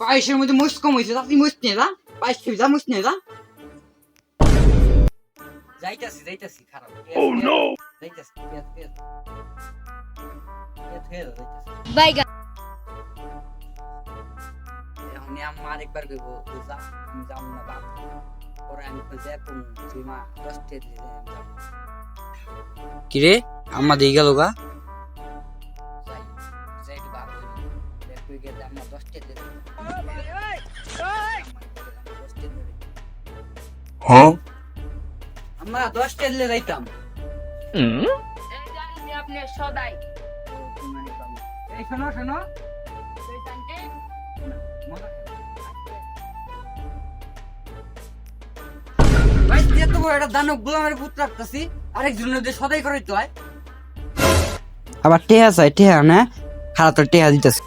পায়েসের মধ্যে মুস কম হয়েছে, তুই মুস নিয়ে যা, পায়েস খেয়ে যা, মুস নিয়ে যা। যাইতাছি খারাপ। যাইতাছি বাইগা এখন আম্মা আরেকবার কইব যা, আমি যাম না বাপ। পরে আমি কই যে তুই মা 10 টাকা দিয়ে যাম। কিরে আম্মা দিয়ে গেল গা? যাই যাই একটু বাপ কই গেলে আম্মা 10 টাকা দিয়ে হ্যাঁ আম্মা 10 টাকা দিলে যাইতাম। এই জানি আপনি সদাই এই শোনো শোনো শয়তানকে ভাই এত বড় একটা দানব গোলামের পুত্র রাখতেছি, আরেকজনের দিয়ে সদাই করাইতে হয়। আবার টেহা চাই, টেহা না খারাপ, তো টেহা দিতেছে।